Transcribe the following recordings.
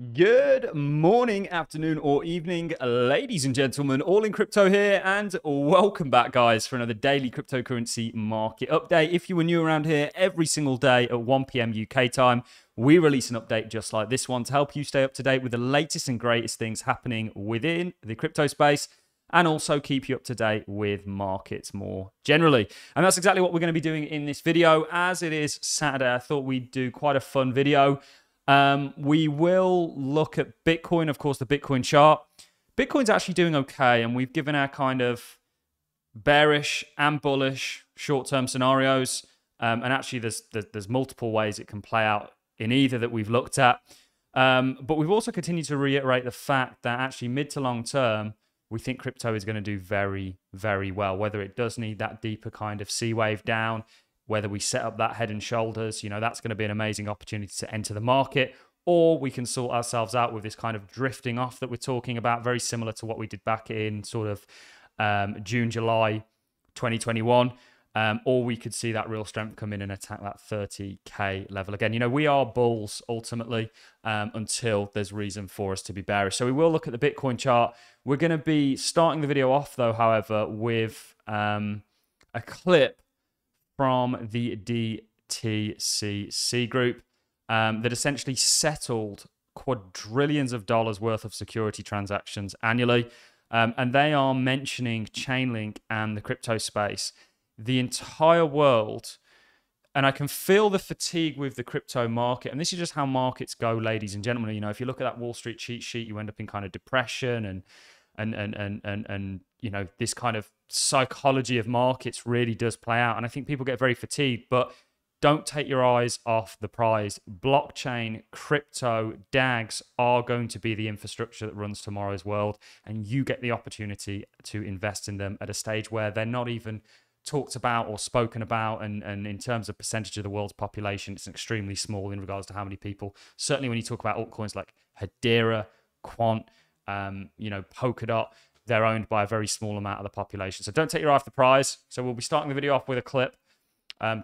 Good morning, afternoon, or evening, ladies and gentlemen. Allincrypto here, and welcome back, guys, for another daily cryptocurrency market update. If you were new around here, every single day at 1 p.m. UK time, we release an update just like this one to help you stay up to date with the latest and greatest things happening within the crypto space, and also keep you up to date with markets more generally. And that's exactly what we're going to be doing in this video. As it is Saturday, I thought we'd do quite a fun video. We will look at Bitcoin, of course, the Bitcoin chart. Bitcoin's actually doing okay, and we've given our kind of bearish and bullish short-term scenarios. And actually, there's multiple ways it can play out in either that we've looked at. But we've also continued to reiterate the fact that actually mid to long term, we think crypto is going to do very, very well. Whether it does need that deeper kind of C wave down, whether we set up that head and shoulders, that's going to be an amazing opportunity to enter the market, or we can sort ourselves out with this kind of drifting off that we're talking about, very similar to what we did back in sort of June, July 2021. Or we could see that real strength come in and attack that 30K level again. We are bulls ultimately until there's reason for us to be bearish. So we will look at the Bitcoin chart. We're going to be starting the video off, though, however, with a clip from the DTCC group that essentially settled quadrillions of dollars worth of security transactions annually. And they are mentioning Chainlink and the crypto space. The entire world, and I can feel the fatigue with the crypto market. And this is just how markets go, ladies and gentlemen. If you look at that Wall Street cheat sheet, you end up in kind of depression and this kind of psychology of markets really does play out. And I think people get very fatigued, but don't take your eyes off the prize. Blockchain, crypto, DAGs are going to be the infrastructure that runs tomorrow's world. And you get the opportunity to invest in them at a stage where they're not even talked about or spoken about. And in terms of percentage of the world's population, it's extremely small in regards to how many people. Certainly when you talk about altcoins like Hedera, Quant, Polkadot, they're owned by a very small amount of the population. So don't take your eye off the prize. So we'll be starting the video off with a clip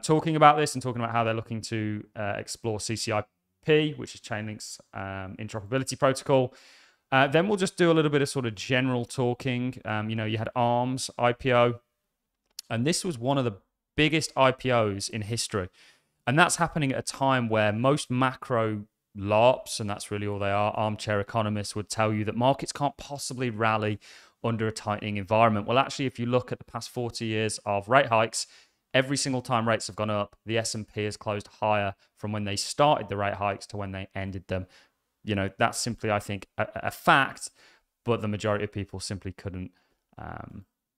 talking about this and talking about how they're looking to explore CCIP, which is Chainlink's interoperability protocol. Then we'll just do a little bit of sort of general talking. You had ARM's IPO, and this was one of the biggest IPOs in history. And that's happening at a time where most macro LARPs, and that's really all they are, armchair economists, would tell you that markets can't possibly rally under a tightening environment. Well, actually, if you look at the past 40 years of rate hikes, every single time rates have gone up, the S&P has closed higher from when they started the rate hikes to when they ended them. That's simply, I think, a fact, but the majority of people simply couldn't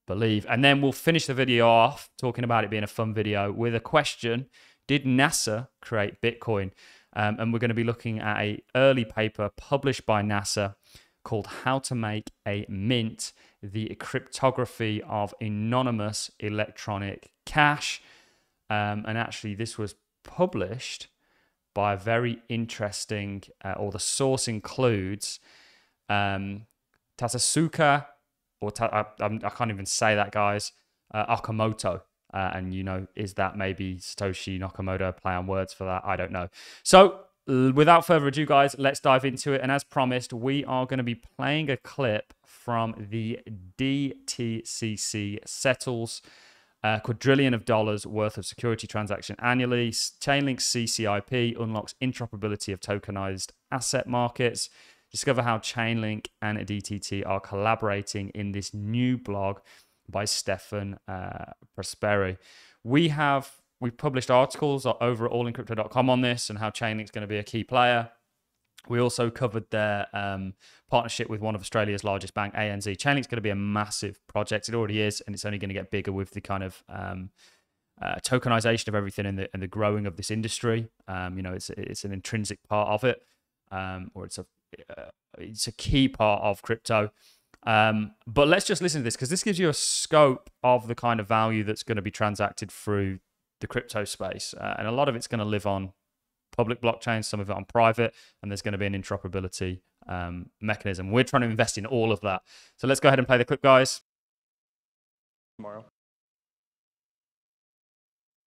believe. And then we'll finish the video off talking about it being a fun video with a question: did NASA create Bitcoin? And we're going to be looking at an early paper published by NASA called How to Make a Mint, the Cryptography of Anonymous Electronic Cash. And actually, this was published by a very interesting, or the source includes Tasasuka, or I can't even say that, guys, Okamoto. And, is that maybe Satoshi Nakamoto, play on words for that? I don't know. So without further ado, guys, let's dive into it. And as promised, we are going to be playing a clip from the DTCC settles quadrillion of dollars worth of security transaction annually. Chainlink's CCIP unlocks interoperability of tokenized asset markets. Discover how Chainlink and DTT are collaborating in this new blog by Stefan Prosperi. We've published articles over at allincrypto.com on this and how Chainlink's going to be a key player. We also covered their partnership with one of Australia's largest bank, ANZ. Chainlink's going to be a massive project. It already is, and it's only going to get bigger with the kind of tokenization of everything and the growing of this industry. It's an intrinsic part of it, or it's a key part of crypto. But let's just listen to this, because this gives you a scope of the kind of value that's going to be transacted through the crypto space. And a lot of it's going to live on public blockchains, some of it on private, and there's going to be an interoperability mechanism. We're trying to invest in all of that. So let's go ahead and play the clip, guys. Tomorrow.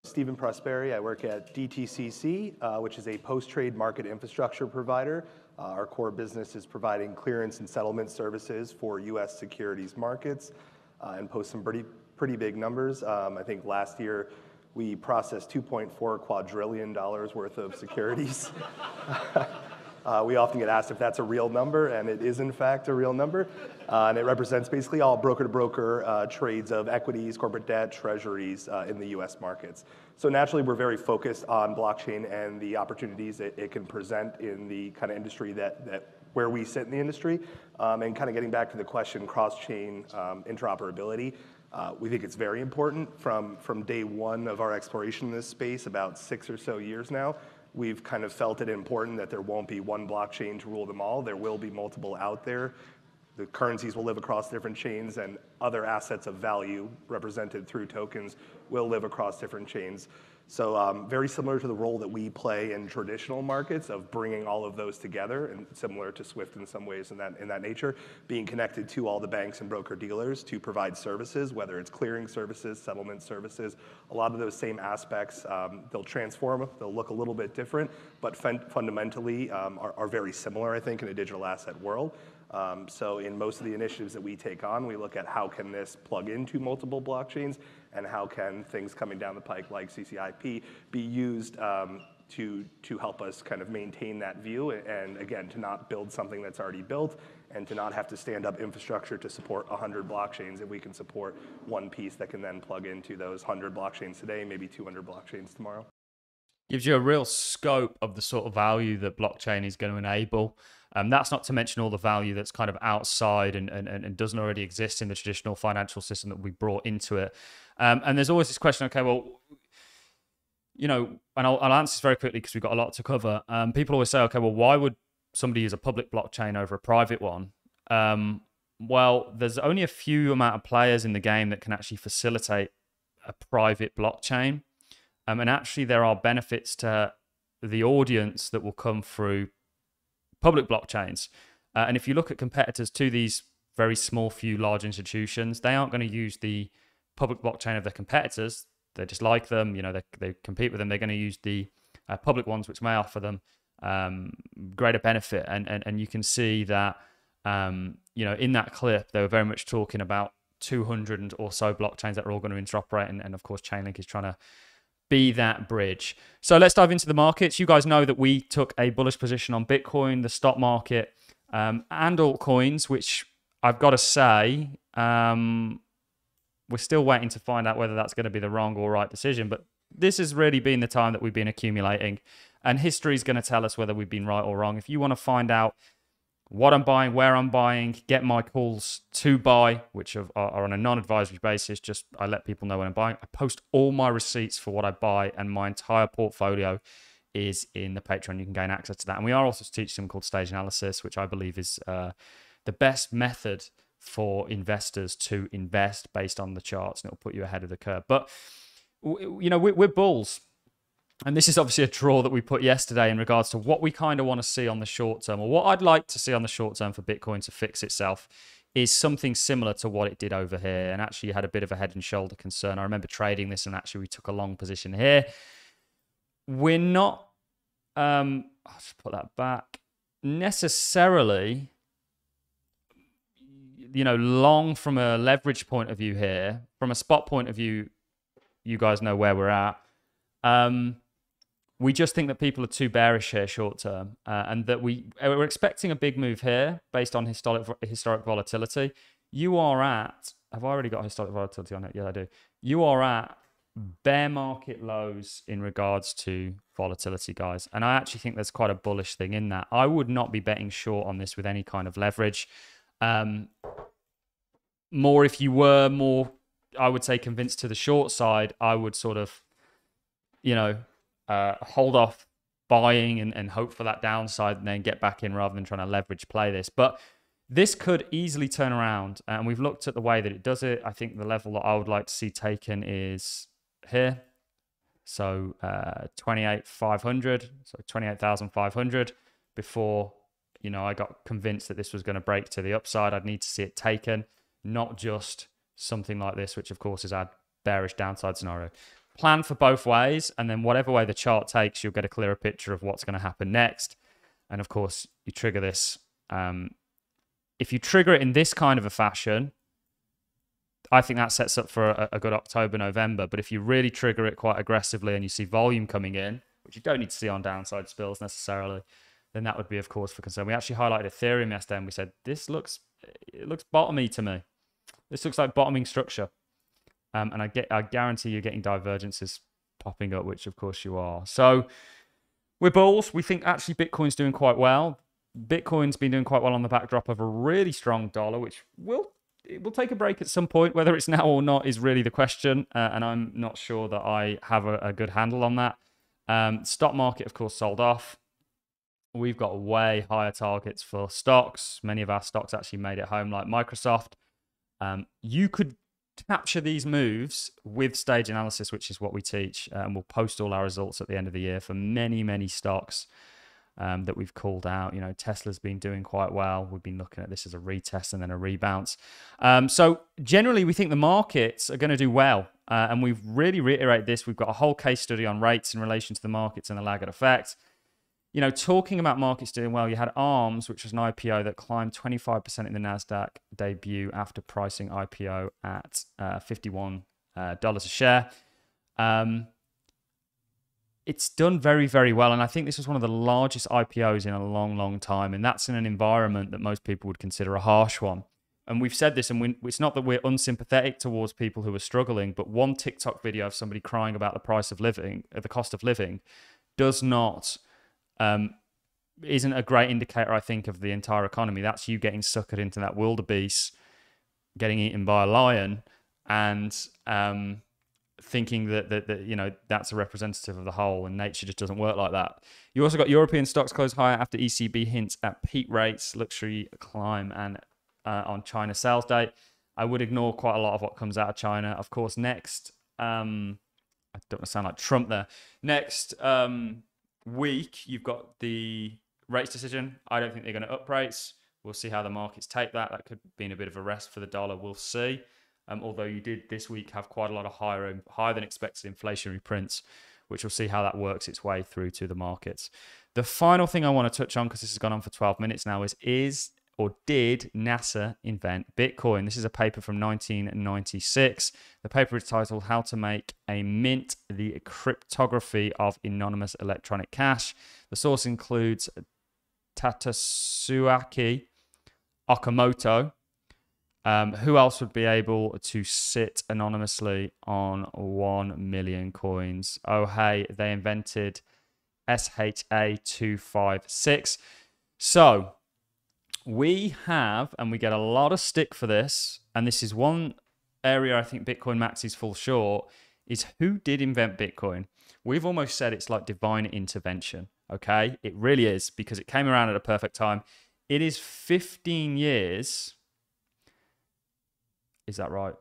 Stephen Prosperi. I work at DTCC, which is a post-trade market infrastructure provider Our core business is providing clearance and settlement services for U.S. securities markets and post some pretty big numbers. I think last year we processed $2.4 quadrillion worth of securities. We often get asked if that's a real number, and it is in fact a real number. And it represents basically all broker-to-broker trades of equities, corporate debt, treasuries in the US markets. So naturally, we're very focused on blockchain and the opportunities it can present in the kind of industry where we sit in the industry. And kind of getting back to the question, cross-chain interoperability, we think it's very important. From day one of our exploration in this space, about 6 or so years now, we've kind of felt it important that there won't be one blockchain to rule them all. There will be multiple out there. The currencies will live across different chains, and other assets of value represented through tokens will live across different chains. So very similar to the role that we play in traditional markets of bringing all of those together, and similar to Swift in some ways in that nature, being connected to all the banks and broker-dealers to provide services, whether it's clearing services, settlement services, a lot of those same aspects, they'll transform, they'll look a little bit different, but fundamentally are very similar, I think, in a digital asset world. So in most of the initiatives that we take on, we look at how can this plug into multiple blockchains, and how can things coming down the pike like CCIP be used to help us kind of maintain that view, and again, to not build something that's already built, and to not have to stand up infrastructure to support 100 blockchains. If we can support one piece that can then plug into those 100 blockchains today, maybe 200 blockchains tomorrow. Gives you a real scope of the sort of value that blockchain is going to enable. That's not to mention all the value that's kind of outside and doesn't already exist in the traditional financial system that we brought into it. And there's always this question, okay, well, you know, and I'll answer this very quickly because we've got a lot to cover. People always say, okay, well, why would somebody use a public blockchain over a private one? Well, there's only a few amount of players in the game that can actually facilitate a private blockchain. And actually, there are benefits to the audience that will come through public blockchains. And if you look at competitors to these very small few large institutions, they aren't going to use the public blockchain of their competitors. They just like them, you know, they compete with them. They're going to use the public ones, which may offer them greater benefit. And you can see that, you know, in that clip, they were very much talking about 200 or so blockchains that are all going to interoperate. And of course, Chainlink is trying to be that bridge. So let's dive into the markets. You guys know that we took a bullish position on Bitcoin, the stock market, and altcoins, which I've got to say, we're still waiting to find out whether that's going to be the wrong or right decision. But this has really been the time that we've been accumulating, and history is going to tell us whether we've been right or wrong. If you want to find out what I'm buying, where I'm buying, get my calls to buy, which are on a non-advisory basis. Just I let people know when I'm buying. I post all my receipts for what I buy, and my entire portfolio is in the Patreon. You can gain access to that. And we are also teaching something called stage analysis, which I believe is the best method for investors to invest based on the charts, and it'll put you ahead of the curve. But, you know, we're bulls. And this is obviously a draw that we put yesterday in regards to what we kind of want to see on the short term, or what I'd like to see on the short term for Bitcoin to fix itself is something similar to what it did over here. And actually had a bit of a head and shoulder concern. I remember trading this, and actually we took a long position here. We're not, I'll just put that back, necessarily, you know, long from a leverage point of view here. From a spot point of view, you guys know where we're at. We just think that people are too bearish here short term, and that we're expecting a big move here based on historic volatility. You are at, have I already got historic volatility on it? Yeah, I do. You are at bear market lows in regards to volatility, guys. And I actually think there's quite a bullish thing in that. I would not be betting short on this with any kind of leverage. More if you were more, I would say, convinced to the short side, I would sort of, you know, hold off buying and hope for that downside and then get back in rather than trying to leverage play this. But this could easily turn around, and we've looked at the way that it does it. I think the level that I would like to see taken is here. So 28,500, so 28,500 before, you know, I got convinced that this was going to break to the upside. I'd need to see it taken, not just something like this, which of course is our bearish downside scenario. Plan for both ways, and then whatever way the chart takes, you'll get a clearer picture of what's going to happen next. And of course, you trigger this. If you trigger it in this kind of a fashion, I think that sets up for a good October, November. But if you really trigger it quite aggressively and you see volume coming in, which you don't need to see on downside spills necessarily, then that would be, of course, for concern. We actually highlighted Ethereum yesterday and we said, it looks bottomy to me. This looks like bottoming structure. And I guarantee you're getting divergences popping up, which of course you are. So we're bulls. We think actually Bitcoin's doing quite well. Bitcoin's been doing quite well on the backdrop of a really strong dollar, which it will take a break at some point. Whether it's now or not is really the question. And I'm not sure that I have a good handle on that. Stock market, of course, sold off. We've got way higher targets for stocks. Many of our stocks actually made it home, like Microsoft. You could capture these moves with stage analysis, which is what we teach. And we'll post all our results at the end of the year for many, many stocks that we've called out. You know, Tesla's been doing quite well. We've been looking at this as a retest and then a rebounce. So generally, we think the markets are going to do well. And we've really reiterated this. We've got a whole case study on rates in relation to the markets and the laggard effect. You know, talking about markets doing well, you had ARMS, which was an IPO that climbed 25% in the NASDAQ debut after pricing IPO at $51 a share. It's done very, very well. And I think this was one of the largest IPOs in a long, long time. And that's in an environment that most people would consider a harsh one. And we've said this, and it's not that we're unsympathetic towards people who are struggling, but one TikTok video of somebody crying about the price of living, the cost of living, isn't a great indicator, I think, of the entire economy. That's you getting suckered into that wildebeest, getting eaten by a lion, and thinking that you know that's a representative of the whole, and nature just doesn't work like that. You also got European stocks close higher after ECB hints at peak rates, luxury climb, and on China sales date. I would ignore quite a lot of what comes out of China. Of course, next, I don't want to sound like Trump there. Next week, you've got the rates decision. I don't think they're going to up rates. We'll see how the markets take that. That could be a bit of a rest for the dollar. We'll see. Although you did this week have quite a lot of higher than expected inflationary prints, which we'll see how that works its way through to the markets. The final thing I want to touch on, because this has gone on for 12 minutes now, did NASA invent Bitcoin? This is a paper from 1996. The paper is titled How to Make a Mint, the Cryptography of Anonymous Electronic Cash. The source includes Tatsuaki Okamoto. Who else would be able to sit anonymously on 1 million coins? Oh, hey, they invented SHA-256. So we have, and we get a lot of stick for this, and this is one area I think Bitcoin maxis fall short, is who did invent Bitcoin? We've almost said it's like divine intervention, okay? It really is, because it came around at a perfect time. It is 15 years... Is that right?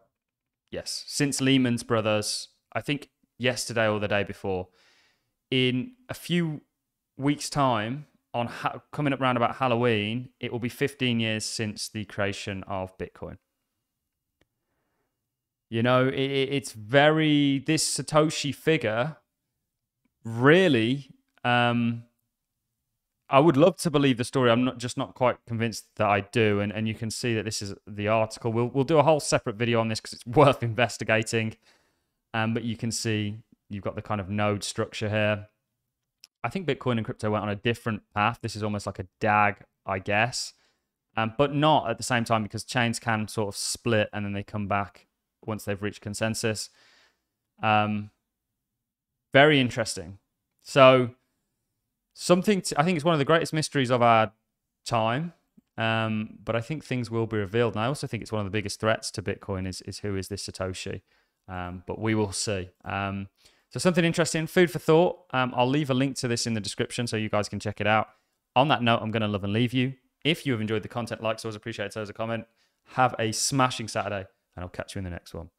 Yes. Since Lehman Brothers, I think yesterday or the day before, in a few weeks' time, coming up round about Halloween, it will be 15 years since the creation of Bitcoin. You know, it's this Satoshi figure really, I would love to believe the story. I'm not quite convinced that I do. And you can see that this is the article. We'll do a whole separate video on this because it's worth investigating. But you can see you've got the kind of node structure here. I think Bitcoin and crypto went on a different path. This is almost like a DAG, I guess. But not at the same time, because chains can sort of split and then they come back once they've reached consensus. Very interesting. So... I think it's one of the greatest mysteries of our time, but I think things will be revealed. And I also think it's one of the biggest threats to Bitcoin is who is this Satoshi? But we will see. So something interesting, food for thought. I'll leave a link to this in the description so you guys can check it out. On that note, I'm going to love and leave you. If you have enjoyed the content, likes, always appreciate it, so as a comment. Have a smashing Saturday, and I'll catch you in the next one.